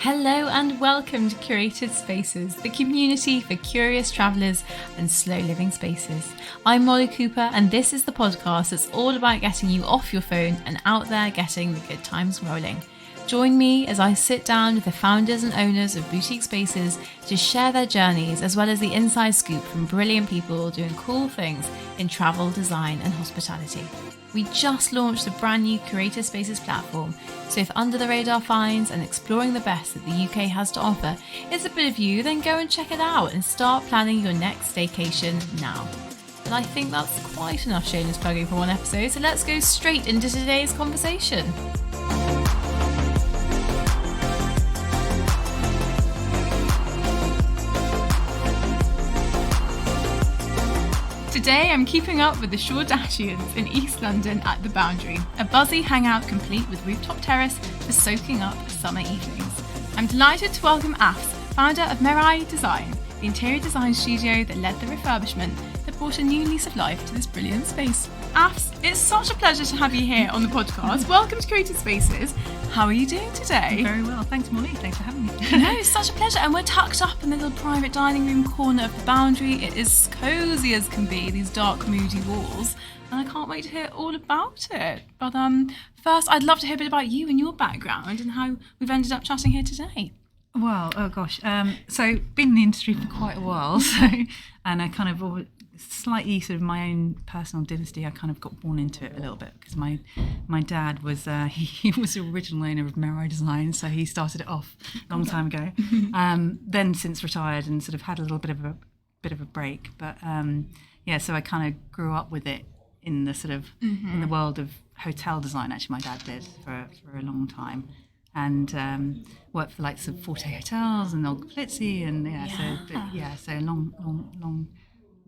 Hello and welcome to Curated Spaces, the community for curious travellers and slow living spaces. I'm Molly Cooper and this is the podcast that's all about getting you off your phone and out there getting the good times rolling. Join me as I sit down with the founders and owners of boutique spaces to share their journeys as well as the inside scoop from brilliant people doing cool things in travel, design and hospitality. We just launched the brand new Curated Spaces platform, so if under the radar finds and exploring the best that the UK has to offer is a bit of you, then go and check it out and start planning your next staycation now. And I think that's quite enough shameless plugging for one episode, so let's go straight into today's conversation. Today I'm keeping up with the Shoreditchians in East London at the Boundary, a buzzy hangout complete with rooftop terrace for soaking up summer evenings. I'm delighted to welcome Afs, founder of Mehrai Design, the interior design studio that led the refurbishment that brought a new lease of life to this brilliant space. Afs, it's such a pleasure to have you here on the podcast. Welcome to Curated Spaces. How are you doing today? Very well, thanks Molly, thanks for having me. No, it's such a pleasure, and we're tucked up in the little private dining room corner of the Boundary. It is cosy as can be, these dark moody walls, and I can't wait to hear all about it. But first I'd love to hear a bit about you and your background and how we've ended up chatting here today. Well, oh gosh, so been in the industry for quite a while, and I kind of slightly sort of my own personal dynasty, I kind of got born into it a little bit because my dad was he was the original owner of Mehrai Design, so he started it off a long time ago. Then since retired and sort of had a little bit of a break, but so I kind of grew up with it in the sort of in the world of hotel design. Actually, my dad did for a long time, and worked for likes of Forte Hotels and Old Plitzy, and so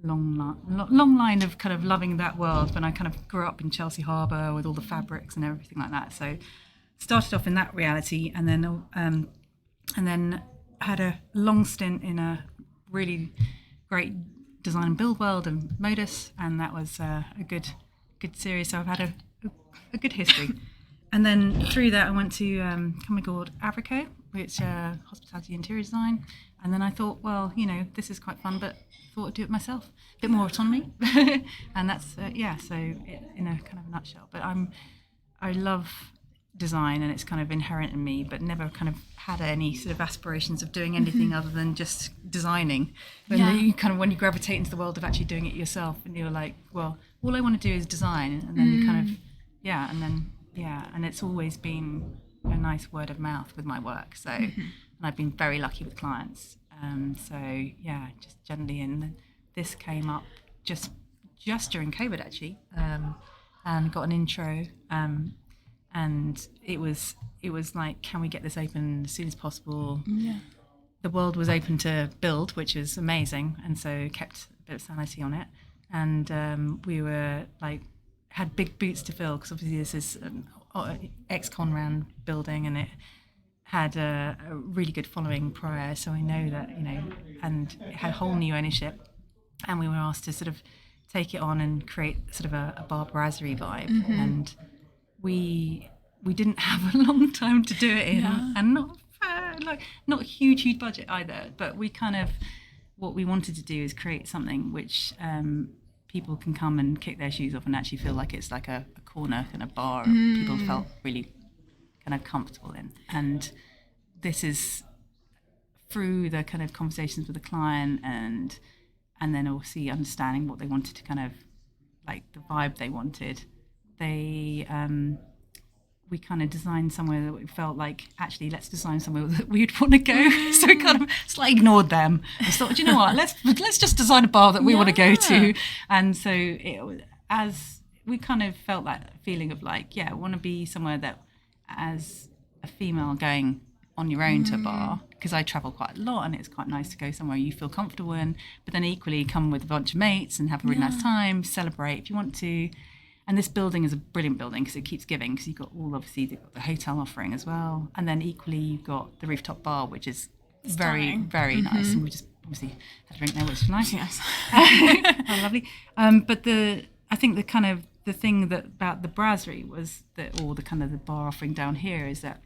long line of kind of loving that world. When I kind of grew up in Chelsea Harbour with all the fabrics and everything like that, so started off in that reality, and then had a long stint in a really great design and build world of Modus, and that was a good series. So I've had a good history. And then through that, I went to a company called Avrico, which hospitality interior design. And then I thought, well, this is quite fun, but thought I'd do it myself. A bit more autonomy. And that's, so in a kind of a nutshell. But I love design, and it's kind of inherent in me, but never kind of had any sort of aspirations of doing anything other than just designing. When you gravitate into the world of actually doing it yourself, and you're like, well, all I want to do is design. And then you kind of, and it's always been a nice word of mouth with my work. So, and I've been very lucky with clients. Just generally, and this came up just during COVID actually, and got an intro, and it was like, can we get this open as soon as possible? Yeah. The world was open to build, which is amazing, and so kept a bit of sanity on it, and we were like, had big boots to fill, because obviously this is ex-Conran building, and it had a really good following prior, so I know that, and it had whole new ownership, and we were asked to sort of take it on and create sort of a bar brasserie vibe, and we didn't have a long time to do it in, and not a huge budget either, but we kind of, what we wanted to do is create something which people can come and kick their shoes off and actually feel like it's like a corner kind of bar people felt really kind of comfortable in. And this is through the kind of conversations with the client, and then obviously understanding what they wanted to kind of, like the vibe they wanted. We kind of designed somewhere that we felt like, actually, let's design somewhere that we'd want to go. So we kind of slightly ignored them. We thought, you know what, let's just design a bar that we want to go to. And so as we kind of felt that feeling of like, I want to be somewhere that, as a female going on your own to a bar, because I travel quite a lot, and it's quite nice to go somewhere you feel comfortable in, but then equally come with a bunch of mates and have a really nice time, celebrate if you want to. And this building is a brilliant building because it keeps giving, because you've got you've got the hotel offering as well, and then equally you've got the rooftop bar, which is very, very nice, and we just obviously had a drink there, which was nice. Yes. Oh, lovely. But I think the kind of the thing that about the brasserie was that, or the kind of the bar offering down here, is that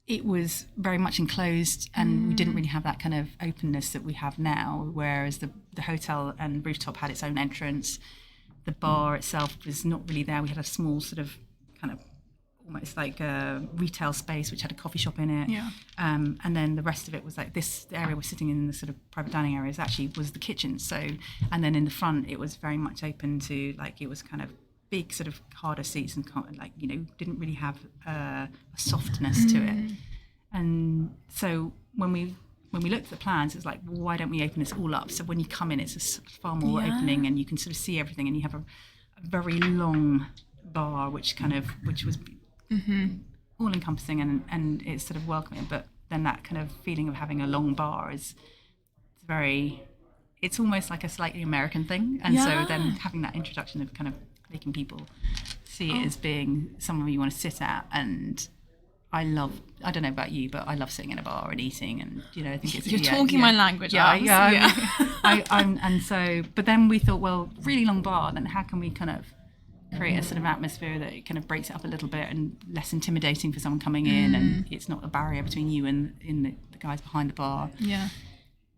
it was very much enclosed, and we didn't really have that kind of openness that we have now, whereas the hotel and rooftop had its own entrance. The bar itself was not really there. We had a small sort of kind of almost like a retail space which had a coffee shop in it. Yeah. And then the rest of it was like this area we're sitting in, the sort of private dining areas, actually was the kitchen. So, and then in the front it was very much open to, like, it was kind of big sort of harder seats and like, you know, didn't really have a softness to it. And so when we looked at the plans, it's like, well, why don't we open this all up? So when you come in, it's a far more opening, and you can sort of see everything, and you have a very long bar which was all encompassing, and it's sort of welcoming. But then that kind of feeling of having a long bar it's almost like a slightly American thing. And so then having that introduction of kind of making people see it as being somewhere you want to sit at. And I don't know about you, but I love sitting in a bar and eating, and, you know, I think it's... You're talking my language. And so, but then we thought, well, really long bar, then how can we kind of create a sort of atmosphere that it kind of breaks it up a little bit and less intimidating for someone coming in, and it's not a barrier between you and the guys behind the bar. Yeah.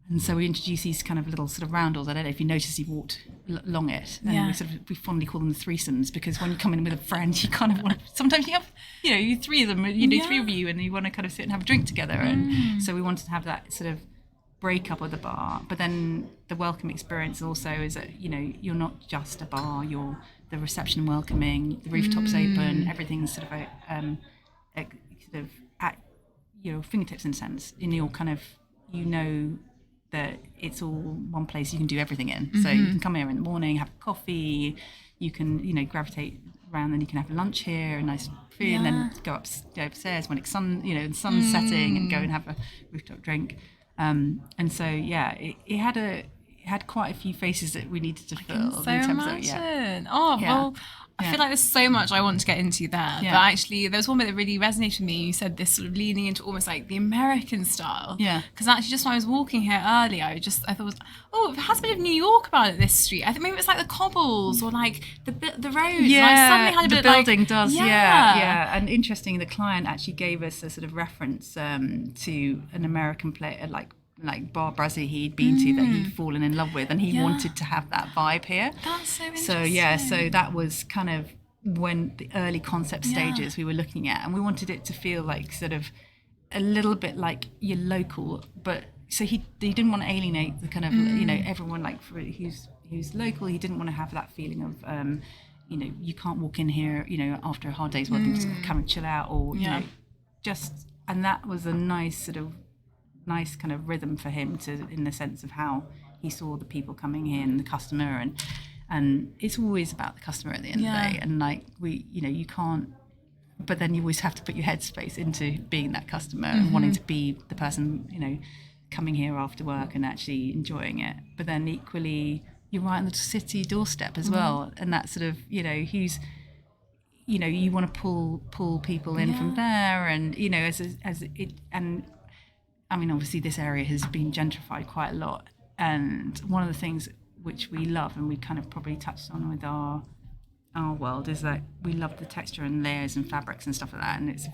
And so we introduced these kind of little sort of roundels. I don't know if you noticed, you walked along it. And we fondly call them the threesomes, because when you come in with a friend, you kind of want to, sometimes you have, you know, you three of them, you know, three of you, and you want to kind of sit and have a drink together. And so we wanted to have that sort of break up of the bar. But then the welcome experience also is that, you know, you're not just a bar, you're the reception welcoming, the rooftop's open, everything's sort of at your fingertips in a sense, in your kind of, you know, that it's all one place you can do everything in. So you can come here in the morning, have coffee, you can, you know, gravitate around, and you can have lunch here, a nice food, and then go upstairs when it's the sun's setting, and go and have a rooftop drink. And so it had quite a few faces that we needed to fill. So imagine. Well, I feel like there's so much I want to get into there. But actually, there was one bit that really resonated with me. You said this sort of leaning into almost like the American style. Yeah. Because actually, just when I was walking here earlier, I thought, it has a bit of New York about it, this street. I think maybe it's like the cobbles or like the roads. Yeah, and I suddenly had a bit the building like, does. Yeah. And interesting, the client actually gave us a sort of reference to an American play, like Bar Brazzy he'd been to, that he'd fallen in love with, and he wanted to have that vibe here. That's so interesting. So that was kind of when the early concept stages we were looking at, and we wanted it to feel like sort of a little bit like your local, but so he didn't want to alienate the kind of you know, everyone like who's local. He didn't want to have that feeling of you know, you can't walk in here, you know, after a hard day's work and just come and chill out, or you know, just, and that was a nice kind of rhythm for him to, in the sense of how he saw the people coming in, the customer, and it's always about the customer at the end of the day. And like you can't, but then you always have to put your headspace into being that customer and wanting to be the person, you know, coming here after work and actually enjoying it. But then equally, you're right on the city doorstep as well, and that sort of, you know, who's, you know, you want to pull people in from there, and you know, as it, and I mean, obviously this area has been gentrified quite a lot, and one of the things which we love, and we kind of probably touched on with our world, is that we love the texture and layers and fabrics and stuff like that, and it's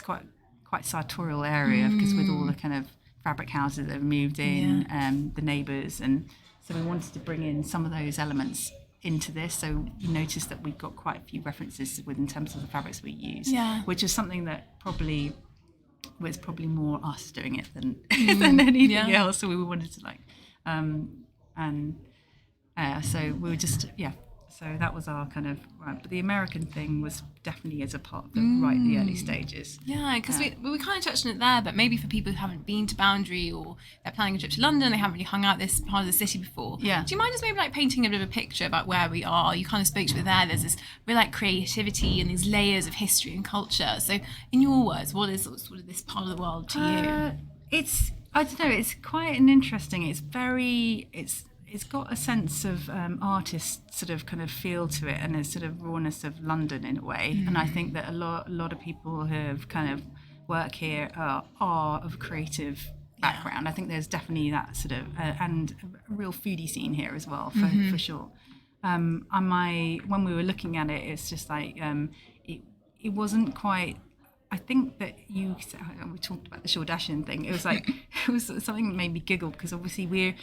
quite sartorial area, because with all the kind of fabric houses that have moved in, the neighbours, and so we wanted to bring in some of those elements into this. So you notice that we've got quite a few references in terms of the fabrics we use, which is something that probably was probably more us doing it than anything else. So we wanted to so we were just so that was our kind of right. But the American thing was definitely as a part of the early stages. Because we kind of touched on it there, but maybe for people who haven't been to Boundary, or they're planning a trip to London, they haven't really hung out this part of the city before. Do you mind just maybe like painting a bit of a picture about where we are? You kind of spoke to it there. There's this real like creativity and these layers of history and culture. So in your words, what is sort of this part of the world to you? I don't know. It's quite an interesting. It's got a sense of artist sort of kind of feel to it, and a sort of rawness of London in a way. And I think that a lot of people who have kind of work here are of creative background. I think there's definitely that sort of and a real foodie scene here as well, for sure. When we were looking at it, it's just like it wasn't quite I think that we talked about the Shoreditchian thing. It was like it was something that made me giggle, because obviously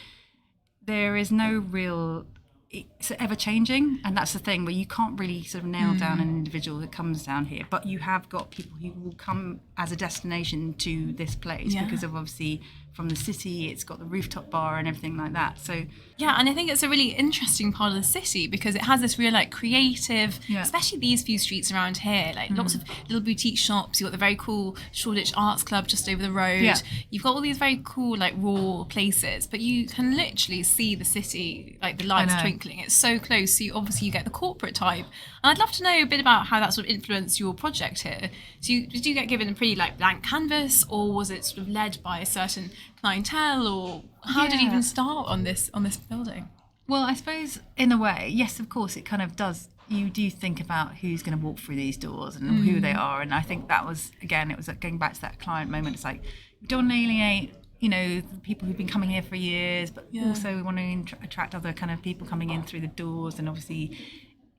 there is no real, it's ever changing, and that's the thing where you can't really sort of nail down an individual that comes down here, but you have got people who will come as a destination to this place because of obviously from the city, it's got the rooftop bar and everything like that. So yeah, and I think it's a really interesting part of the city because it has this real like creative, especially these few streets around here, like lots of little boutique shops. You've got the very cool Shoreditch Arts Club just over the road. You've got all these very cool like raw places, but you can literally see the city, like the lights twinkling. It's so close. So you get the corporate type. And I'd love to know a bit about how that sort of influenced your project here. So did you get given a pretty like blank canvas, or was it sort of led by a certain clientele, or how did you even start on this building? Well, I suppose in a way, yes, of course, it kind of does. You do think about who's going to walk through these doors and who they are, and I think that was, again, it was like going back to that client moment. It's like, we don't alienate, the people who've been coming here for years, but also we want to attract other kind of people coming in through the doors, and obviously,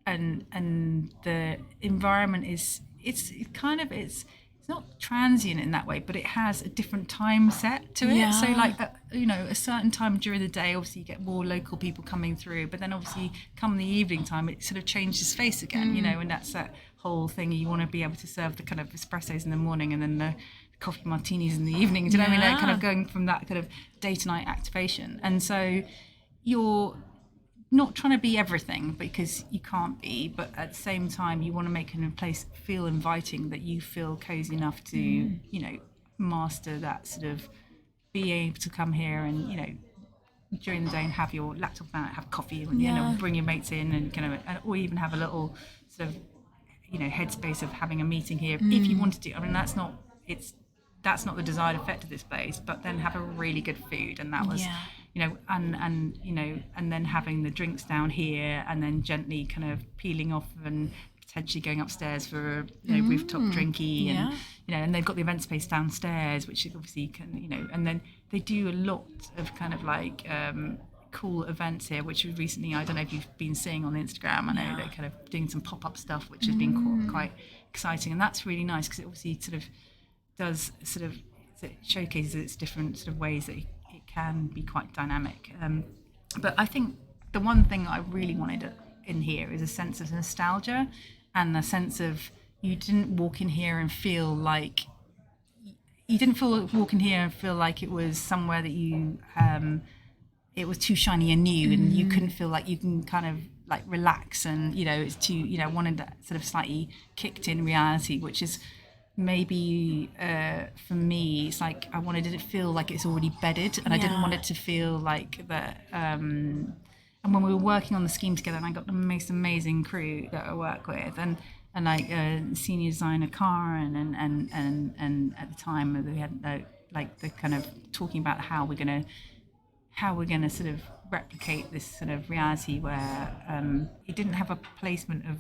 and the environment is it's not transient in that way, but it has a different time set to it. So like, a certain time during the day, obviously you get more local people coming through, but then obviously come the evening time, it sort of changes face again, and that's that whole thing. You want to be able to serve the kind of espressos in the morning and then the coffee martinis in the evening. Do you know what I mean? Like kind of going from that kind of day to night activation. And so you're not trying to be everything, because you can't be, but at the same time you want to make a place feel inviting, that you feel cozy enough to master that sort of, be able to come here and during the day and have your laptop out, have coffee, and bring your mates in and kind of, or even have a little sort of headspace of having a meeting here if you wanted to. I mean, that's not the desired effect of this place, but then have a really good food, and that was and then having the drinks down here, and then gently kind of peeling off and potentially going upstairs for rooftop drinky, and they've got the event space downstairs, which obviously can and then they do a lot of kind of like cool events here, which recently, I don't know if you've been seeing on Instagram, I know they're kind of doing some pop-up stuff, which has been quite exciting, and that's really nice because it obviously sort of does it showcases its different sort of ways that it can be quite dynamic. But I think the one thing I really wanted in here is a sense of nostalgia, and a sense of you didn't walk in here and feel like it was somewhere that you it was too shiny and new, and you couldn't feel like you can kind of like relax, and it's too wanted that sort of slightly kicked in reality, which is maybe for me, it's like I wanted it to feel like it's already bedded, and I didn't want it to feel like that. And when we were working on the scheme together, and I got the most amazing crew that I work with, and like senior designer Karen, and at the time we had like the kind of talking about how we're gonna sort of replicate this sort of reality where it didn't have a placement of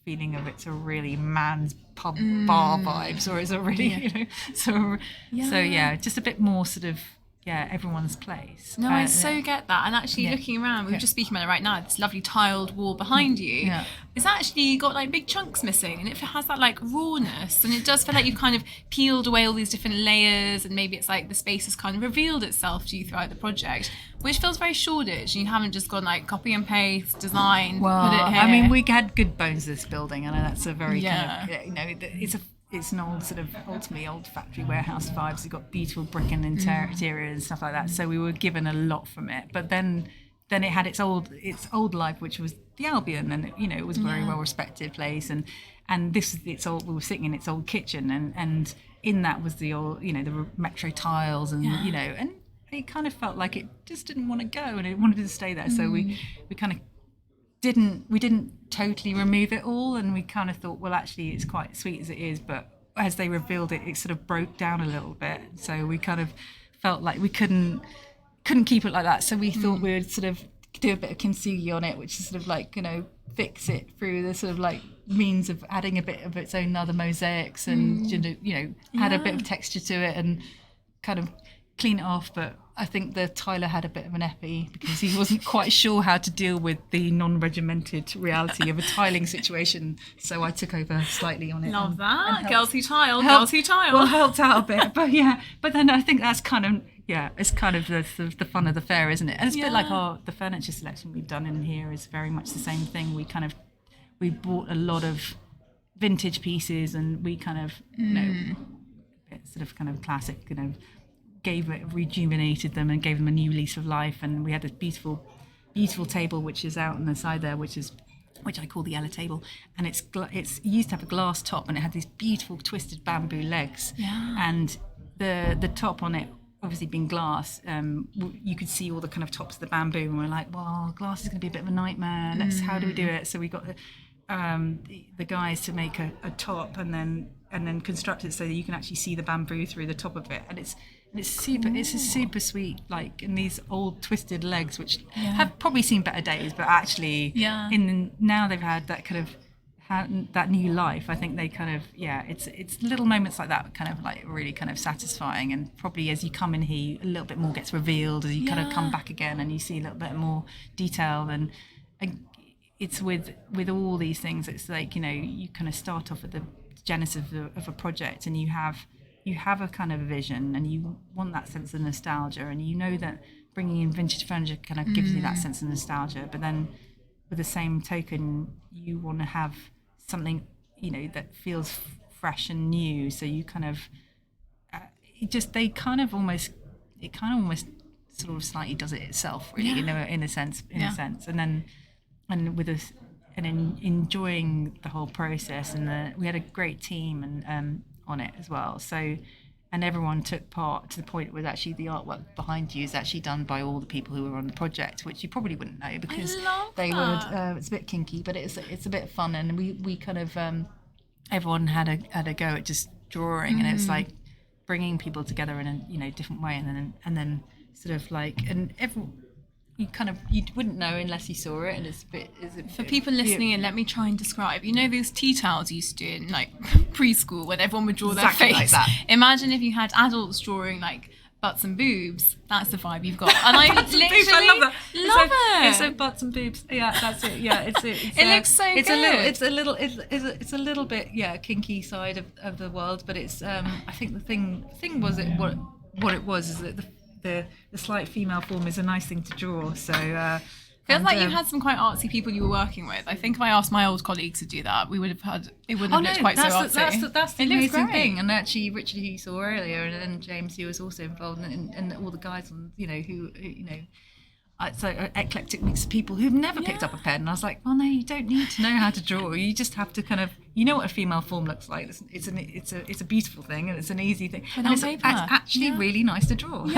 feeling of it's a really man's pub bar vibes, or it's a really so just a bit more sort of everyone's place. No, I so get that. And actually looking around, we were just speaking about it right now, this lovely tiled wall behind you, it's actually got like big chunks missing, and it has that like rawness, and it does feel like you've kind of peeled away all these different layers, and maybe it's like the space has kind of revealed itself to you throughout the project, which feels very Shoreditch, and you haven't just gone like copy and paste, design, put it here. I mean, we had good bones of this building, and that's a very kind of, it's an old sort of ultimately old factory warehouse vibes. It's got beautiful brick and interior and stuff like that. So we were given a lot from it. But then it had its old life, which was the Albion, and it was a very well respected place. And this is its old. We were sitting in its old kitchen, and in that was the old the metro tiles, and and it kind of felt like it just didn't want to go, and it wanted to stay there. So we kind of didn't totally remove it all, and we kind of thought, well, actually it's quite sweet as it is, but as they revealed it, it sort of broke down a little bit, so we kind of felt like we couldn't keep it like that, so we thought we would sort of do a bit of kintsugi on it, which is sort of like fix it through the sort of like means of adding a bit of its own other mosaics, and add a bit of texture to it and kind of clean it off, but I think that Tyler had a bit of an epi because he wasn't quite sure how to deal with the non-regimented reality of a tiling situation. So I took over slightly on it. Love that. And Girls who tile, girls who tile. Well, helped out a bit. But yeah, but then I think that's kind of, it's kind of the fun of the fair, isn't it? And it's a bit like the furniture selection we've done in here is very much the same thing. We bought a lot of vintage pieces, and we kind of, sort of kind of classic, rejuvenated them and gave them a new lease of life. And we had this beautiful table which is out on the side there, which I call the Ella table, and it used to have a glass top, and it had these beautiful twisted bamboo legs, and the top on it obviously being glass, you could see all the kind of tops of the bamboo, and we're like, well, glass is going to be a bit of a nightmare. How do we do it? So we got the guys to make a top and then construct it so that you can actually see the bamboo through the top of it, and it's a super sweet, like, in these old twisted legs which have probably seen better days, but actually now they've had that kind of that new life. I think they kind of it's little moments like that kind of like really kind of satisfying, and probably as you come in here a little bit more gets revealed as you kind of come back again and you see a little bit more detail. And it's with all these things, it's like, you kind of start off at the genesis of a project, and you have a kind of vision, and you want that sense of nostalgia, and that bringing in vintage furniture kind of gives you that sense of nostalgia. But then with the same token, you want to have something that feels fresh and new, so you kind of it kind of almost sort of slightly does it itself, really, in a sense, and with us, and enjoying the whole process. And we had a great team and on it as well, so, and everyone took part, to the point where actually the artwork behind you is actually done by all the people who were on the project, which you probably wouldn't know because were it's a bit kinky, but it's a bit fun. And we kind of everyone had a go at just drawing, and it's like bringing people together in a different way, and then sort of like, and you wouldn't know unless you saw it. And it's a bit for people listening in, let me try and describe, those tea towels you used to do in like preschool when everyone would draw exactly their face like that. Imagine if you had adults drawing like butts and boobs. That's the vibe you've got. And I literally I love that. love it. It's so butts and boobs. Yeah, that's it. Yeah, it's it looks so it's good. It's a little bit kinky side of the world, but it's I think the thing was what it was is that the slight female form is a nice thing to draw. So feels like you had some quite artsy people you were working with. I think if I asked my old colleagues to do that, it wouldn't have looked quite so artsy. That's the amazing thing. And actually, Richard, who you saw earlier, and then James, who was also involved, and all the guys on, who it's like eclectic mix of people who've never picked up a pen. And I was like, well, no, you don't need to know how to draw. You just have to kind of, what a female form looks like. It's a beautiful thing, and it's an easy thing, and it's actually really nice to draw.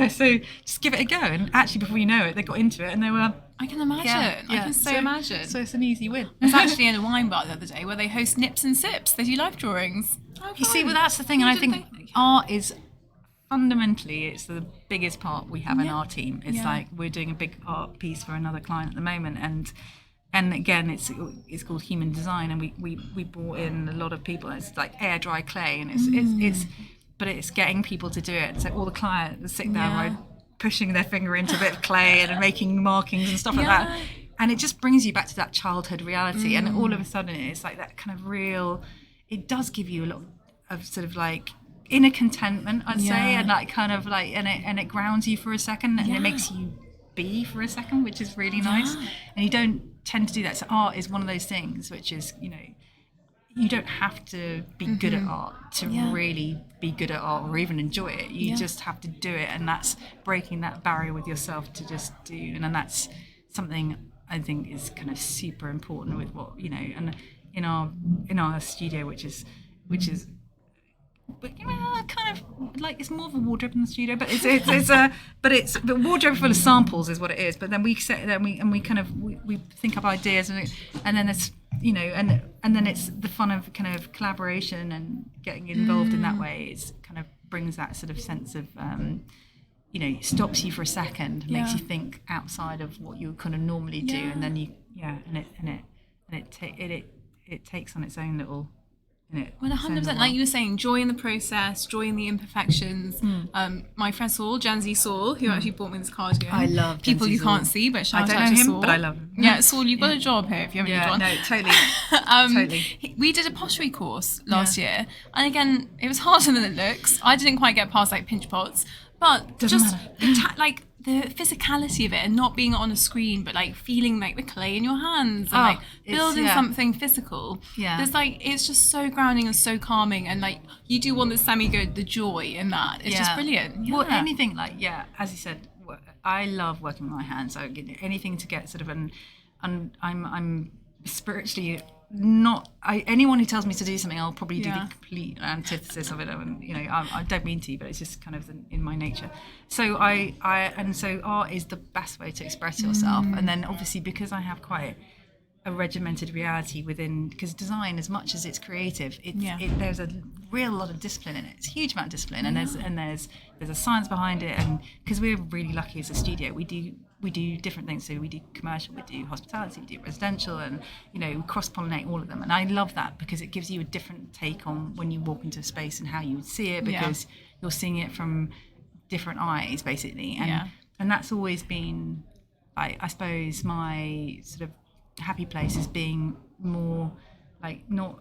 So just give it a go. And actually, before you know it, they got into it, and they were. I can imagine. I can imagine. So it's an easy win. I was actually in a wine bar the other day where they host nips and sips. They do life drawings. You see, well, that's the thing, and I think art is. Fundamentally, it's the biggest part we have in our team. It's like we're doing a big art piece for another client at the moment, and again, it's called human design, and we brought in a lot of people. It's like air dry clay, and it's getting people to do it. So all the clients sit there like pushing their finger into a bit of clay and making markings and stuff like that, and it just brings you back to that childhood reality. And all of a sudden, it's like that kind of real. It does give you a lot of sort of like. Inner contentment, I'd say, and that kind of like, and it grounds you for a second, and it makes you be for a second, which is really nice. And you don't tend to do that. So art is one of those things which is, you don't have to be good at art to really be good at art or even enjoy it. You just have to do it, and that's breaking that barrier with yourself to just do. And then that's something I think is kind of super important with what and in our studio, which is. But kind of like it's more of a wardrobe in the studio, but it's the wardrobe full of samples is what it is. But then we sit there and we think up ideas, and then it's and then it's the fun of kind of collaboration and getting involved in that way. It's kind of brings that sort of sense of stops you for a second, makes you think outside of what you kind of normally do, and then it takes on its own little it. 100%, like you were saying, joy in the process, joy in the imperfections. My friend Saul, Gen Z Saul, who actually bought me this cardigan. I love Gen people Z you Saul. can't see, but shout I don't out know to him, Saul. but I love him. Yeah, Saul, you've got a job here if you haven't got one. No, totally. Totally. We did a pottery course last year, and again, it was harder than it looks. I didn't quite get past like pinch pots, but Doesn't just matter. like the physicality of it, and not being on a screen, but like feeling like the clay in your hands and like building something physical. Yeah. There's like, it's just so grounding and so calming, and like you do want the semi-good, the joy in that. It's just brilliant. Well, anything like, as you said, I love working with my hands. So anything to get sort of I'm spiritually not. Anyone who tells me to do something, I'll probably do the complete antithesis of it. And I don't mean to, but it's just kind of in my nature. So so art is the best way to express yourself. And then obviously because I have quite a regimented reality within, because design, as much as it's creative, there's a real lot of discipline in it. It's a huge amount of discipline, and there's a science behind it. And because we're really lucky as a studio, we do different things. So we do commercial, we do hospitality, we do residential, and we cross-pollinate all of them. And I love that because it gives you a different take on when you walk into a space and how you would see it, because you're seeing it from different eyes, basically. And that's always been, I suppose, my sort of happy place is being more like not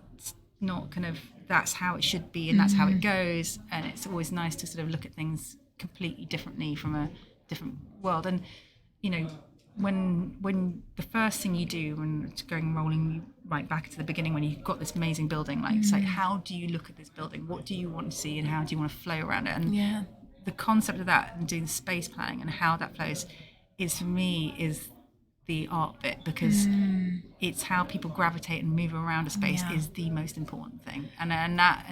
kind of that's how it should be and that's how it goes. And it's always nice to sort of look at things completely differently from a different world. And when the first thing you do when it's going rolling right back to the beginning, when you've got this amazing building, like it's like, how do you look at this building, what do you want to see, and how do you want to flow around it? And the concept of that and doing space planning and how that flows is, for me, is the art bit, because it's how people gravitate and move around a space is the most important thing. And that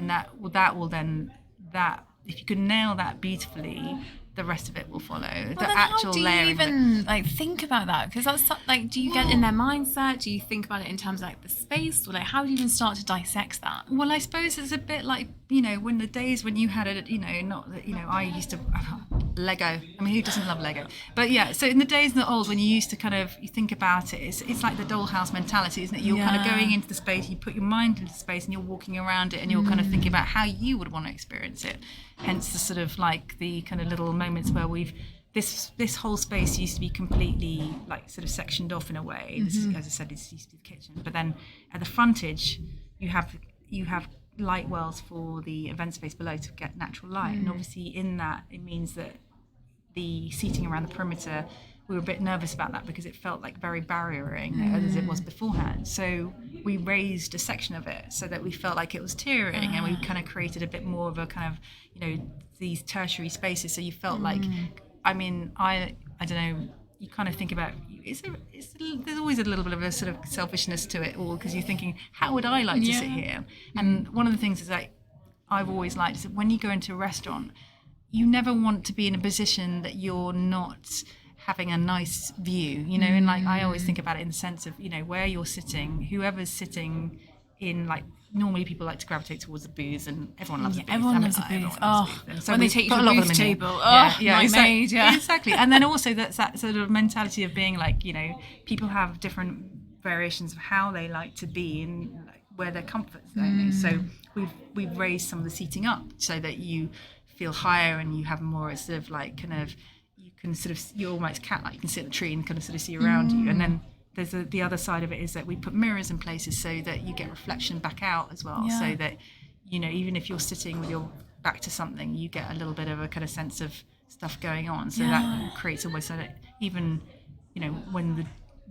if you can nail that beautifully, the rest of it will follow. Well, the actual layering. How do you even like think about that? Because that's like, do you get in their mindset? Do you think about it in terms of like the space, or like how do you even start to dissect that? Well, I suppose it's a bit like when the days when you had it, I used to Lego. I mean, who doesn't love Lego? But so in the days of the old, when you used to kind of you think about it, it's like the dollhouse mentality, isn't it? You're kind of going into the space, you put your mind into space, and you're walking around it, and you're kind of thinking about how you would want to experience it. Hence the sort of like the kind of little moments where this whole space used to be completely like sort of sectioned off in a way. This is, as I said, it's used to be the kitchen. But then at the frontage, you have light wells for the event space below to get natural light. And obviously in that, it means that the seating around the perimeter, we were a bit nervous about that because it felt like very barriering as it was beforehand. So we raised a section of it so that we felt like it was tiering, and we kind of created a bit more of a kind of, these tertiary spaces. So you felt like, I mean, I don't know, you kind of think about, there's always a little bit of a sort of selfishness to it all, because you're thinking, how would I like to sit here? And one of the things is like, I've always liked is that when you go into a restaurant, you never want to be in a position that you're not having a nice view, and like I always think about it in the sense of, where you're sitting, whoever's sitting in, like normally people like to gravitate towards the booths, and everyone loves a booth. Everyone loves a booth. And so when they take you to a booth table, exactly. And then also that's that sort of mentality of being like, people have different variations of how they like to be and like where their comfort zone is. So we've raised some of the seating up so that you feel higher and you have more sort of like kind of, you can sort of, you're almost cat-like, you can sit in a tree and kind of sort of see around you. And then there's the other side of it is that we put mirrors in places so that you get reflection back out as well, so that even if you're sitting with your back to something, you get a little bit of a kind of sense of stuff going on. So that creates almost so that even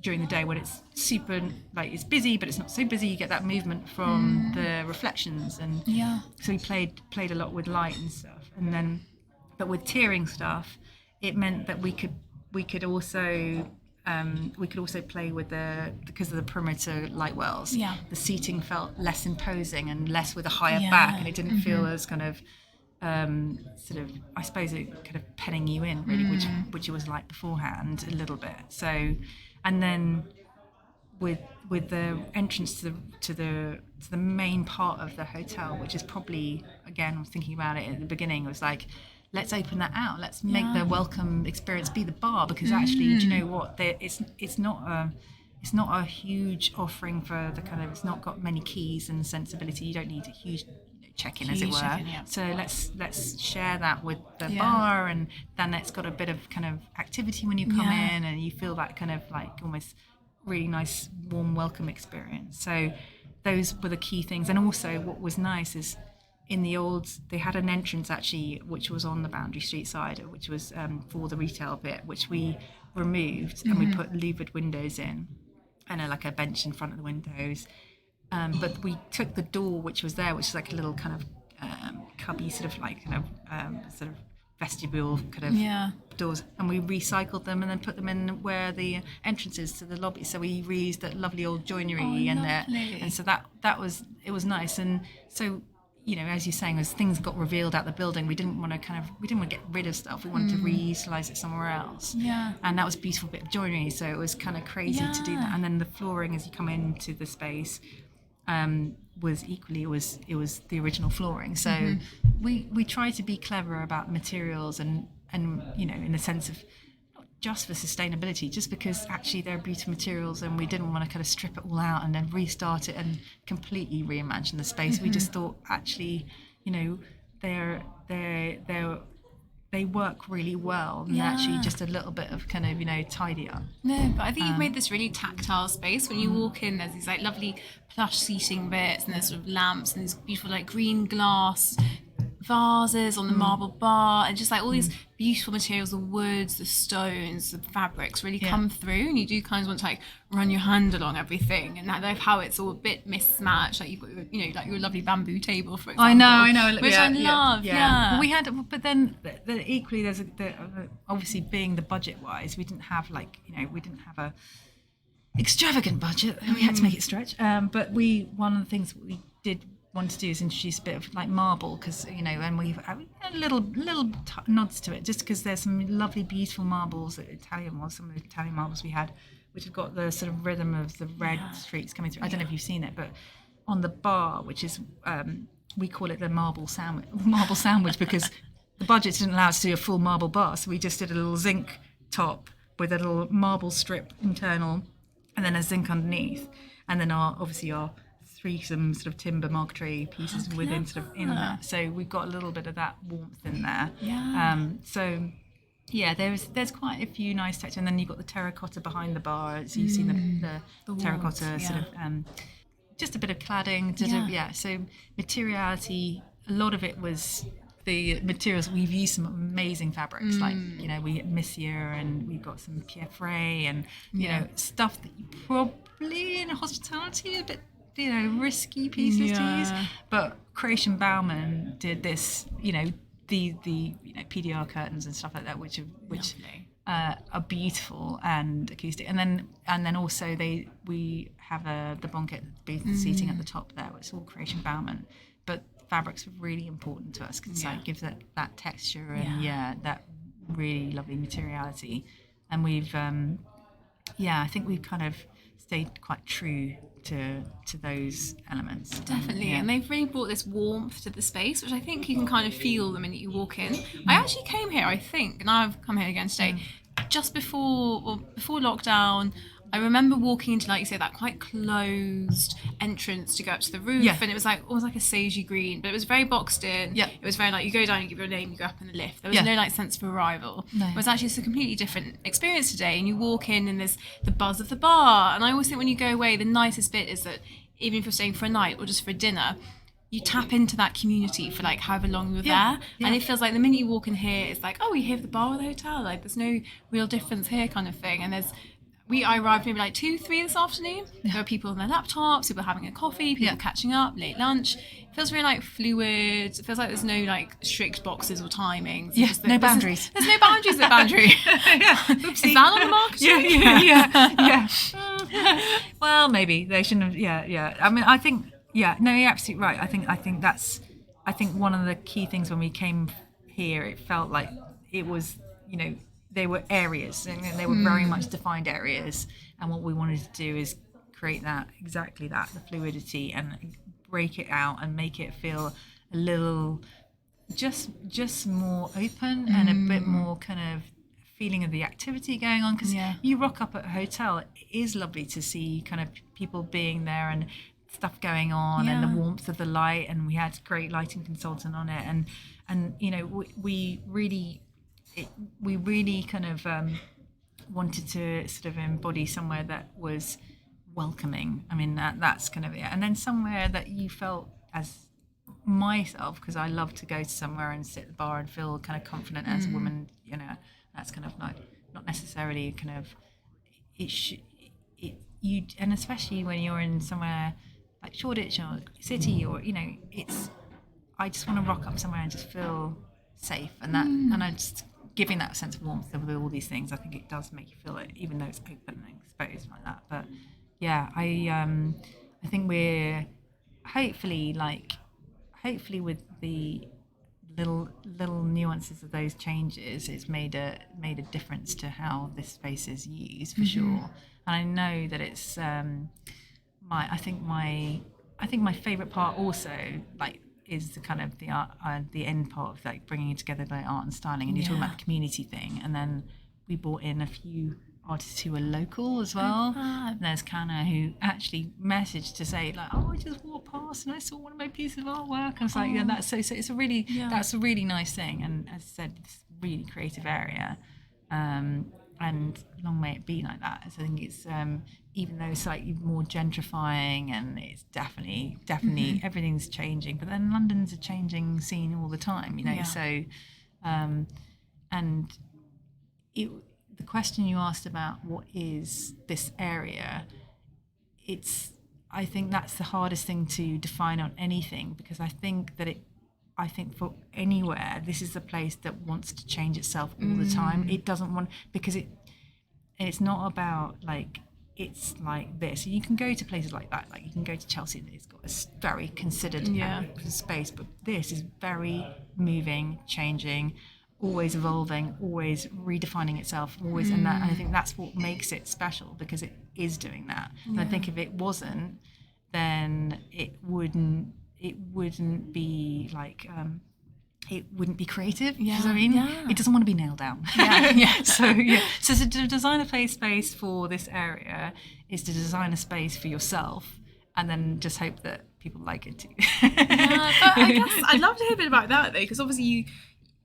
during the day when it's super like it's busy but it's not so busy, you get that movement from the reflections. And so we played a lot with light and stuff. And then but with tiering stuff, it meant that we could also play with because of the perimeter light wells. The seating felt less imposing and less with a higher back, and it didn't feel as kind of sort of, I suppose, it kind of penning you in really, which it was like beforehand a little bit. So, and then with the entrance to the main part of the hotel, which is probably, again, I was thinking about it at the beginning, it was like, let's open that out. Let's make the welcome experience be the bar, because actually, do you know what? It's not it's not a huge offering for the kind of, it's not got many keys and sensibility. You don't need a huge check-in, as it were. Yeah. So let's share that with the bar, and then it's got a bit of kind of activity when you come in, and you feel that kind of like almost really nice warm welcome experience. So those were the key things. And also what was nice is in the old, they had an entrance actually which was on the Boundary Street side, which was for the retail bit, which we removed, and we put louvered windows in, and like a bench in front of the windows. But we took the door which was there, which is like a little kind of cubby sort of like kind of sort of vestibule kind of doors, and we recycled them and then put them in where the entrance is to the lobby. So we reused that lovely old joinery in there, and so that was, it was nice. And so, you know, as you're saying, as things got revealed at the building, we didn't want to get rid of stuff. We wanted to reutilize it somewhere else. Yeah. And that was a beautiful bit of joinery. So it was kind of crazy to do that. And then the flooring as you come into the space was equally, it was the original flooring. So we try to be clever about materials and you know, in the sense of not just for sustainability, just because actually they're beautiful materials, and we didn't want to kind of strip it all out and then restart it and completely reimagine the space. We just thought actually, you know, they work really well, and actually just a little bit of kind of, you know, tidy up. No, but I think you've made this really tactile space. When you walk in, there's these like lovely plush seating bits, and there's sort of lamps and these beautiful like green glass vases on the marble bar, and just like all these beautiful materials, the woods, the stones, the fabrics really come through, and you do kind of want to like run your hand along everything, and I love how it's all a bit mismatched. Like you've got, you know, like your lovely bamboo table, for example. I know, which I love. Yeah. We had, but then equally there's obviously being the budget wise, we didn't have like, you know, we didn't have a extravagant budget, and we had to make it stretch. But one of the things we did want to do is introduce a bit of like marble, because, you know, and we've had little nods to it, just because there's some lovely beautiful marbles, some of the Italian marbles we had, which have got the sort of rhythm of the red streaks coming through. I don't know if you've seen it, but on the bar, which is we call it the marble sandwich because the budget didn't allow us to do a full marble bar, so we just did a little zinc top with a little marble strip internal, and then a zinc underneath, and then our some sort of timber marquetry pieces within sort of in that. So we've got a little bit of that warmth in there. So yeah, there's quite a few nice textures, and then you've got the terracotta behind the bar. So you've seen the terracotta warmth, sort of just a bit of cladding. So materiality, a lot of it was the materials. We've used some amazing fabrics, like, you know, we Messier, and we've got some Pierre Frey, and you know, stuff that you probably in hospitality a bit, you know, risky pieces to use. But Creation Bauman did this, you know, the you know, PDR curtains and stuff like that, which are beautiful and acoustic. And then also we have the banquet booth seating at the top there, which is all Creation Bauman. But fabrics are really important to us because it like gives it that texture and that really lovely materiality. And we've I think we've kind of stayed quite true to those elements. Definitely. And they've really brought this warmth to the space, which I think you can kind of feel the minute you walk in. I actually came here, I think, and I've come here again today, just before lockdown. I remember walking into, like you say, that quite closed entrance to go up to the roof, and it was like almost like a sagey green, but it was very boxed in. It was very like you go down, you give your name, you go up in the lift. There was no like sense of arrival. It was actually just a completely different experience today, and you walk in and there's the buzz of the bar. And I always think when you go away, the nicest bit is that even if you're staying for a night or just for a dinner, you tap into that community for like however long you're there, and it feels like the minute you walk in here, it's like, oh, you're here for the bar or the hotel. Like there's no real difference here, kind of thing. And I arrived maybe like 2-3 this afternoon. There were people on their laptops, people having a coffee, people catching up, late lunch. It feels really like fluid. It feels like there's no like strict boxes or timings. No boundaries. There's no boundaries at Boundary. Is that on the market? Yeah. Well, maybe they shouldn't have. I mean, I think, you're absolutely right. I think one of the key things when we came here, it felt like it was, you know, they were areas, and they were very much defined areas, and what we wanted to do is create the fluidity, and break it out and make it feel a little just more open and a bit more kind of feeling of the activity going on, because Yeah. you rock up at a hotel, it is lovely to see kind of people being there and stuff going on, and the warmth of the light, and we had a great lighting consultant on it, and you know, we really kind of wanted to sort of embody somewhere that was welcoming. I mean, that's kind of it. And then somewhere that you felt, as myself, because I love to go to somewhere and sit at the bar and feel kind of confident as a woman, you know, that's kind of not necessarily kind of you, and especially when you're in somewhere like Shoreditch or city, or you know, I just want to rock up somewhere and just feel safe, and and I just giving that sense of warmth with all these things. I think it does make you feel it, even though it's open and exposed like that. But yeah, I think we're hopefully with the little nuances of those changes, it's made a difference to how this space is used, for sure. And I know that it's I think my favorite part also, like, is the kind of the end part of like bringing it together by art and styling. And you're talking about the community thing, and then we brought in a few artists who are local as well. There's Kana, who actually messaged to say like, I just walked past and I saw one of my pieces of artwork. I was like, yeah, that's so it's a really that's a really nice thing. And as I said, it's a really creative area, and long may it be like that. So I think it's even though it's slightly more gentrifying, and it's definitely everything's changing, but then London's a changing scene all the time, you know. So and the question you asked about what is this area, I think that's the hardest thing to define on anything, because I think for anywhere, this is a place that wants to change itself all the time. It doesn't want, because it's not about like, it's like this. You can go to places like that, like you can go to Chelsea, and it's got a very considered space, but this is very moving, changing, always evolving, always redefining itself, always, and I think that's what makes it special, because it is doing that. And I think if it wasn't, then it wouldn't be like it wouldn't be creative. You know what I mean? It doesn't want to be nailed down. So to design a play space for this area is to design a space for yourself, and then just hope that people like it too. But I guess I'd love to hear a bit about that though, because obviously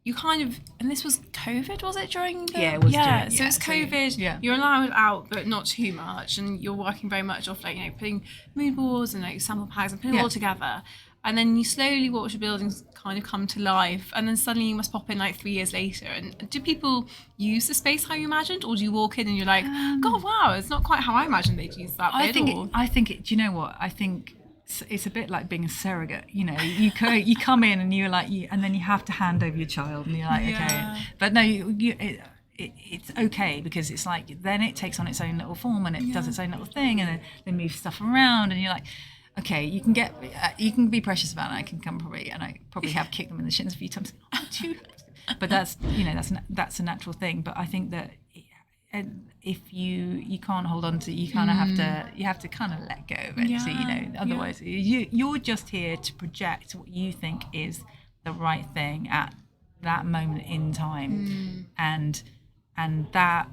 you kind of, and this was COVID, was it, during the... Yeah, it was. So it's COVID, you're allowed out, but not too much, and you're working very much off, like, you know, putting mood boards and like sample packs and putting it all together, and then you slowly watch the buildings kind of come to life, and then suddenly you must pop in like 3 years later. And do people use the space how you imagined, or do you walk in and you're like, God, wow, it's not quite how I imagined they'd use that bit? I think do you know what? I think it's a bit like being a surrogate, you know. You come in and you're like, and then you have to hand over your child, and you're like, okay, but no, it's okay, because it's like then it takes on its own little form, and it does its own little thing, and then they move stuff around, and you're like, okay, you can be precious about it. I can come and I probably have kicked them in the shins a few times. But that's, you know, that's a natural thing. But I think that if you can't hold on to, you kind of have to kind of let go of it. So, you know, otherwise you're just here to project what you think is the right thing at that moment in time, and that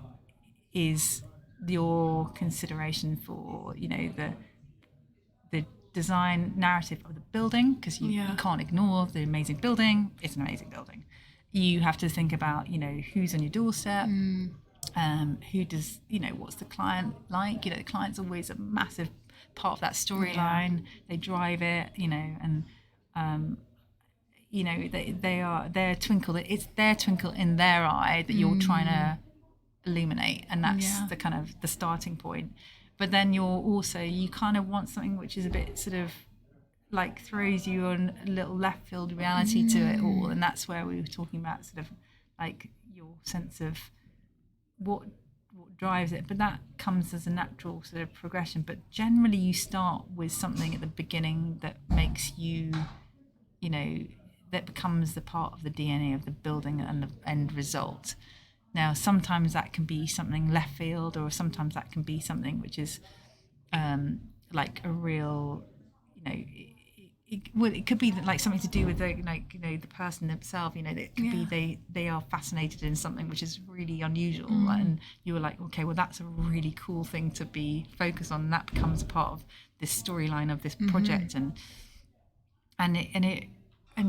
is your consideration for, you know, the design narrative of the building, because you can't ignore the amazing building. It's an amazing building. You have to think about, you know, who's on your doorstep, who does, you know, what's the client like. You know, the client's always a massive part of that storyline. They drive it, you know, and you know, their twinkle. It's their twinkle in their eye that you're trying to illuminate, and that's the kind of the starting point. But then you kind of want something which is a bit sort of like throws you on a little left field reality to it all, and that's where we were talking about sort of like your sense of what drives it. But that comes as a natural sort of progression. But generally, you start with something at the beginning that makes you, you know, that becomes the part of the DNA of the building and the end result. Now, sometimes that can be something left field, or sometimes that can be something which is like a real, you know, it could be like something to do with the person themselves. It could be they are fascinated in something which is really unusual, and you were like, okay, well, that's a really cool thing to be focused on, and that becomes a part of this storyline of this project, and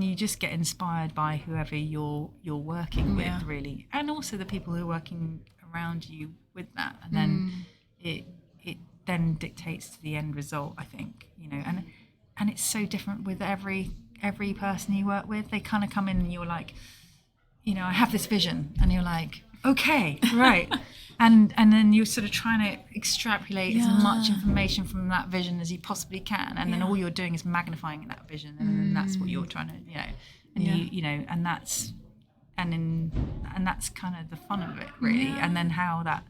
you just get inspired by whoever you're working with, really, and also the people who are working around you with that, and then it then dictates to the end result, I think, and it's so different with every person you work with. They kind of come in and you're like, I have this vision, and you're like, okay, right. And then you're sort of trying to extrapolate as much information from that vision as you possibly can, and then all you're doing is magnifying that vision, and then that's what you're trying to, and that's kind of the fun of it, really. And then how that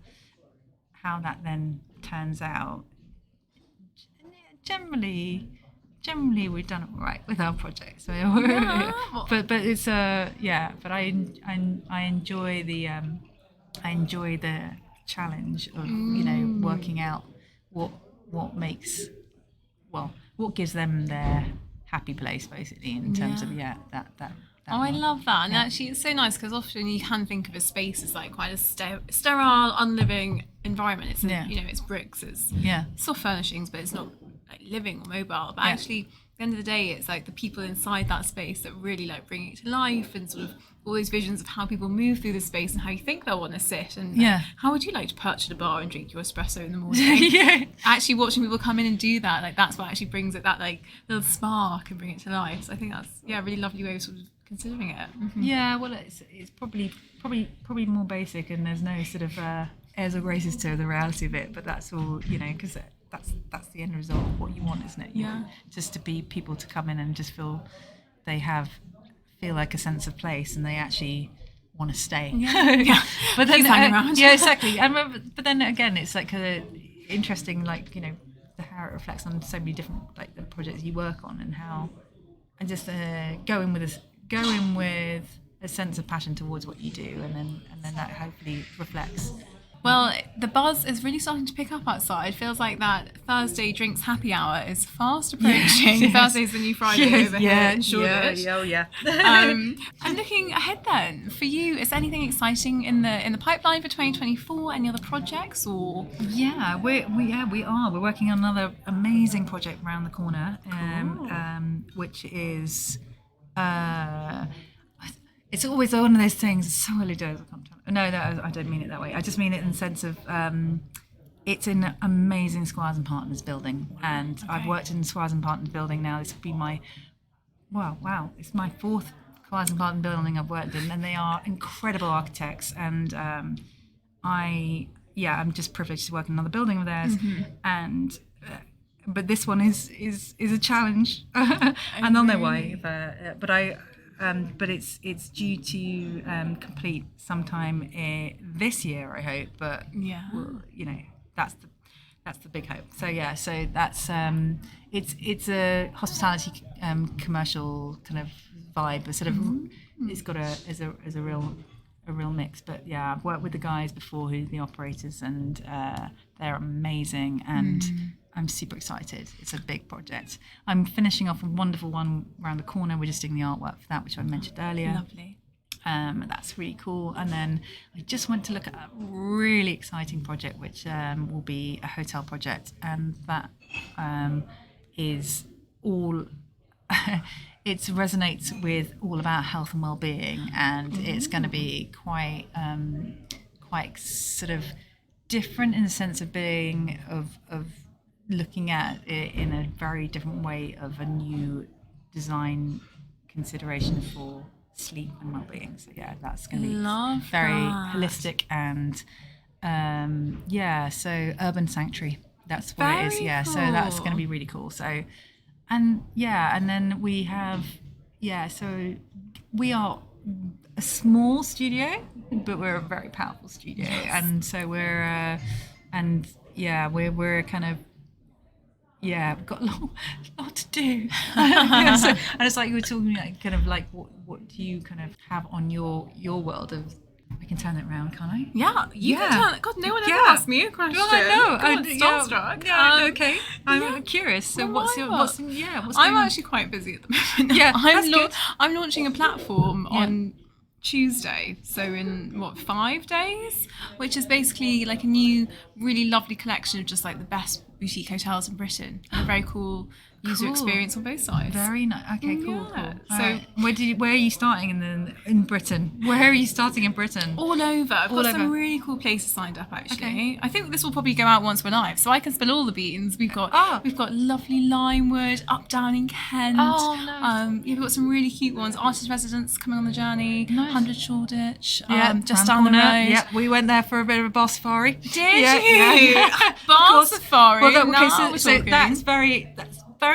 then turns out. Generally we've done it all right with our project. So, but it's but I enjoy the challenge of working out what gives them their happy place, basically, in terms of that. I love that. And actually it's so nice, because often you can think of a space as like quite a sterile, unliving environment. It's it's bricks, it's soft furnishings, but it's not like living or mobile. But actually, at the end of the day, it's like the people inside that space that really like bring it to life, and sort of all those visions of how people move through the space and how you think they'll want to sit, and how would you like to perch at a bar and drink your espresso in the morning. Actually watching people come in and do that, like that's what actually brings it, that like little spark, and bring it to life. So I think that's a really lovely way of sort of considering it. Well, it's probably more basic, and there's no sort of airs or graces to the reality of it, but that's all, because that's the end result of what you want, isn't it? Just to be people to come in and just feel like a sense of place, and they actually want to stay. But then around. Exactly. But then again, it's like interesting, like how it reflects on so many different, like, the projects you work on, and how, and just go in with a sense of passion towards what you do, and then that hopefully reflects. Well, the buzz is really starting to pick up outside. It feels like that Thursday drinks happy hour is fast approaching. Thursday's the new Friday over here in Shoreditch. And looking ahead then, for you, is anything exciting in the pipeline for 2024? Any other projects or? We are. We're working on another amazing project around the corner, which is. It's always one of those things. It's so early days. I don't mean it that way. I just mean it in the sense of it's an amazing Squires and Partners building, and I've worked in Squires and Partners building now. This will be my it's my fourth Squires and Partners building I've worked in, and they are incredible architects. And I'm just privileged to work in another building of theirs, and. But this one is a challenge, and they'll know why. But it's due to complete sometime this year, I hope. But that's the big hope. So that's it's a hospitality commercial kind of vibe, but sort of it's got a real mix. But I've worked with the guys before, who the operators, and they're amazing, and I'm super excited. It's a big project. I'm finishing off a wonderful one around the corner. We're just doing the artwork for that, which I mentioned earlier. Lovely. That's really cool. And then I just went to look at a really exciting project, which will be a hotel project, and that is all. It resonates with all about health and well-being, and it's going to be quite sort of different in the sense of being of looking at it in a very different way, of a new design consideration for sleep and well-being. So that's going to be very holistic, and so urban sanctuary, that's what very it is. Cool. So that's going to be really cool. So and then we have so we are a small studio, but we're a very powerful studio. And so we're we're kind of we've got a lot to do. And it's like you were talking, like, kind of like what do you kind of have on your world of I can turn it around, can't I? Yeah, you can turn it. God, no one ever asked me a question. Well, I know. God, starstruck. Yeah, okay. I'm curious. So what's I'm actually quite busy at the moment. Yeah, I'm launching a platform on Tuesday, so in 5 days, which is basically like a new, really lovely collection of just like the best boutique hotels in Britain. A very cool user experience on both sides. Very nice. Okay, cool. So where are you starting in Britain? Where are you starting in Britain? all over. I've got some really cool places signed up actually. Okay. I think this will probably go out once we're live, so I can spill all the beans. We've got lovely Limewood, up down in Kent. Oh, nice. We've got some really cute ones. Artist residents coming on the journey. Nice. 100 Shoreditch. Just down the road. Yeah, we went there for a bit of a bar safari. Did you? Yeah. Bar safari. Well, so that's very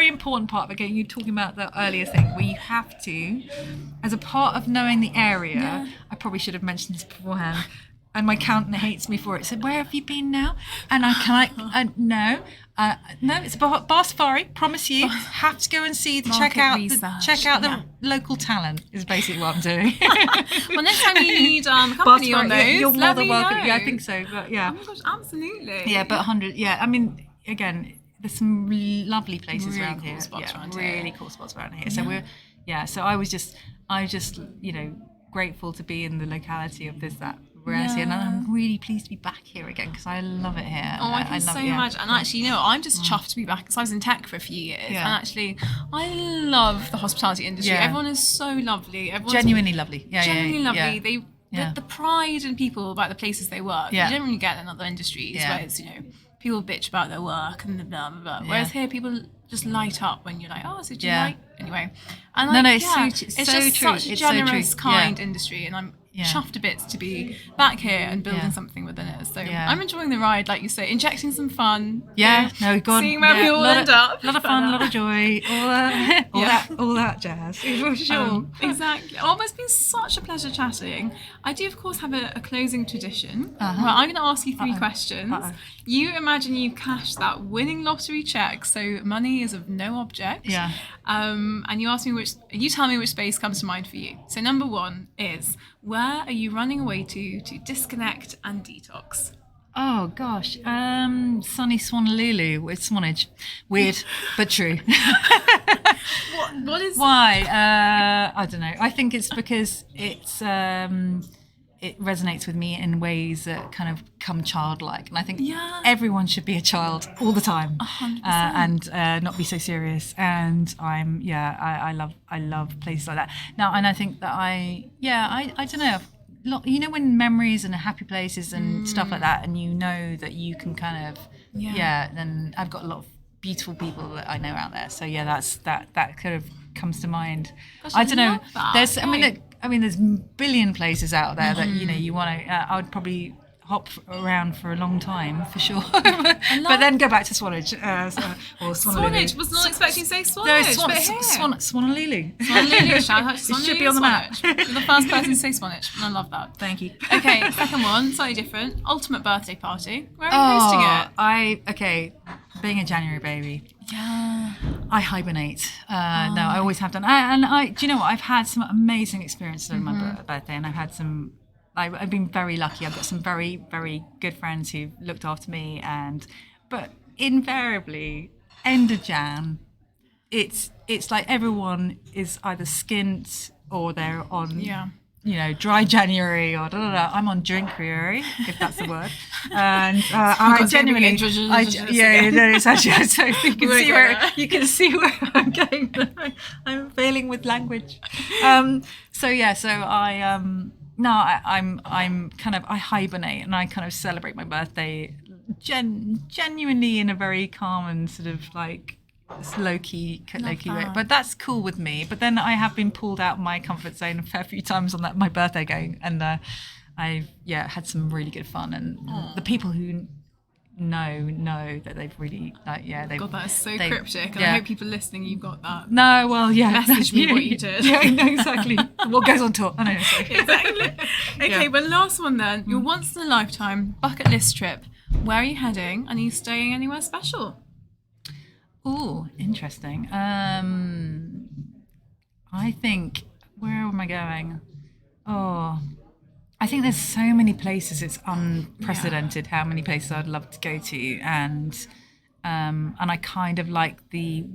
important part of it. Again, you're talking about the earlier thing where you have to, as a part of knowing the area, I probably should have mentioned this beforehand, and my accountant hates me for it. Said, "Where have you been now?" And no, it's a bar safari. Promise you, have to go and see check out the local talent is basically what I'm doing. Well, next time you need company on those, you're more than welcome. Know. Yeah, I think so. But yeah, oh my gosh, absolutely. Yeah, but 100. Yeah, I mean, again, there's some lovely places really around cool here. Spots around really cool spots around here. So so I was just grateful to be in the locality of that reality, and I'm really pleased to be back here again because I love it here. Oh, I can so much. And actually, I'm just chuffed to be back because I was in tech for a few years, and actually, I love the hospitality industry. Yeah. Everyone is so lovely. Everyone's genuinely lovely. Genuinely lovely. The pride in people about the places they work. You don't really get in other industries where it's people bitch about their work and blah blah blah. Whereas here, people just light up when you're like, oh, so do you like anyway? And it's just such a generous, kind industry, and I'm chuffed to bits to be back here and building something within it. So I'm enjoying the ride, like you say, injecting some fun. Seeing where we all end up. A lot of fun, a lot of joy, all that jazz for sure. Exactly. Oh, it's been such a pleasure chatting. I do, of course, have a closing tradition. Right, I'm going to ask you 3 questions. You imagine you cash that winning lottery check, so money is of no object. Yeah. And you tell me which space comes to mind for you. So number 1 is, where are you running away to disconnect and detox? Oh gosh, sunny Swanalulu with Swanage. Weird, but true. What is? Why? I don't know. I think it's because it resonates with me in ways that kind of come childlike, and I think everyone should be a child all the time, 100%. And not be so serious. And I love places like that now, and I think that I don't know. When memories and happy places and stuff like that, and that you can kind of then I've got a lot of beautiful people that I know out there. So that kind of comes to mind. Gosh, I don't know. There's there's a billion places out there that you want to. I would probably hop around for a long time for sure, but then go back to Swanage or Swanalulu. Was not expecting to say Swanage. Swanalulu. Swanalulu. Shout out to Swanalulu. It should be on the map. You're the first person to say Swanage, and I love that. Thank you. Okay, second one, slightly different. Ultimate birthday party. Where are you hosting it? Being a January baby. Yeah. I hibernate. No, I always have done. And do you know what? I've had some amazing experiences on my birthday, and I've been very lucky. I've got some very, very good friends who've looked after me, but invariably, end of Jan, it's like everyone is either skint or they're on dry January or I'm on drinkary, if that's the word. And I genuinely, it's actually, so you can see where I'm going. I'm failing with language. I'm kind of, I hibernate and I kind of celebrate my birthday genuinely in a very calm and sort of like low-key way. But that's cool with me. But then I have been pulled out of my comfort zone a fair few times on my birthday going, and I've had some really good fun, and the people who know that they've really God, that is so cryptic, and I hope people listening, you've got that. No, well, message me what you did. Yeah, no, exactly. What goes on tour? I know. Exactly. Okay, but last one then. Your once in a lifetime bucket list trip. Where are you heading, and are you staying anywhere special? Oh, interesting. I think, where am I going? Oh, I think there's so many places. It's unprecedented how many places I'd love to go to, and I kind of like the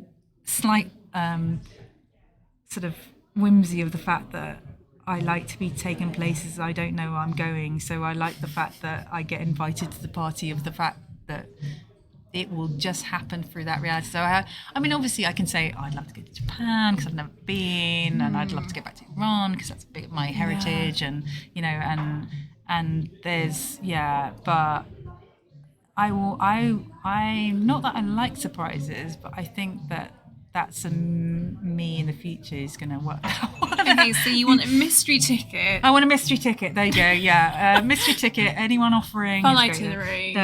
slight sort of whimsy of the fact that I like to be taken places I don't know I'm going. So I like the fact that I get invited to the party of the fact that it will just happen through that reality. So I mean, obviously I can say I'd love to go to Japan because I've never been, and I'd love to go back to Iran because that's a bit of my heritage, and and there's but I not that I like surprises, but I think that's me in the future is going to work out. Okay, so you want a mystery ticket? I want a mystery ticket. There you go. Yeah, mystery ticket. Anyone offering? Fun itinerary.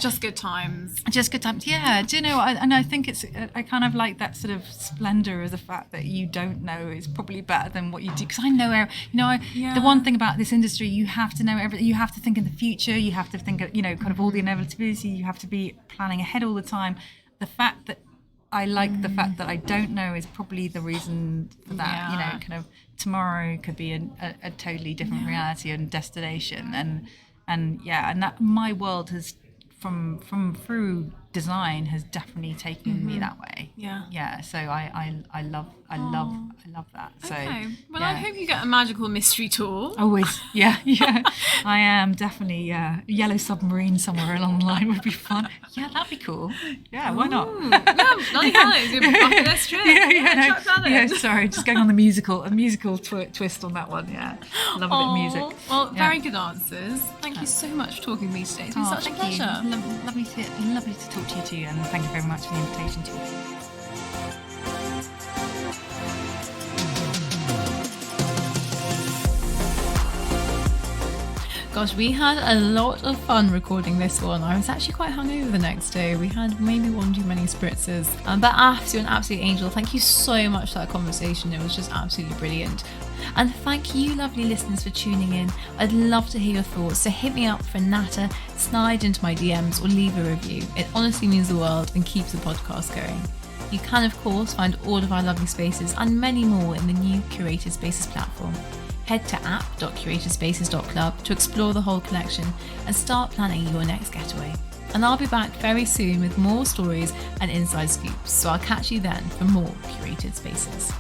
Just good times. Just good times. Yeah. Do you know? I think I kind of like that sort of splendor of the fact that you don't know is probably better than what you do. Because I know, the one thing about this industry, you have to know everything. You have to think in the future. You have to think of, kind of all the inevitability. You have to be planning ahead all the time. The fact that I like the fact that I don't know is probably the reason for that. Kind of tomorrow could be a totally different reality and destination, and that my world has from through design has definitely taken me that way. So I love that. So I hope you get a magical mystery tour. Always. I am definitely yellow submarine somewhere along the line would be fun. That'd be cool. Why not? Bloody hell, it's your bucket list trip. Sorry, just going on the musical twist on that one. Love a bit of music. Well, very good answers. Thank you so much for talking to me today. It's been such a pleasure. Lovely to talk to you too, and thank you very much for the invitation too. Gosh, we had a lot of fun recording this one. I was actually quite hungover the next day. We had maybe one too many spritzers. But Afs, you're an absolute angel. Thank you so much for that conversation. It was just absolutely brilliant. And thank you, lovely listeners, for tuning in. I'd love to hear your thoughts. So hit me up for natter, slide into my DMs, or leave a review. It honestly means the world and keeps the podcast going. You can, of course, find all of our lovely spaces and many more in the new Curated Spaces platform. Head to app.curatedSpaces.club to explore the whole collection and start planning your next getaway. And I'll be back very soon with more stories and inside scoops, so I'll catch you then for more Curated Spaces.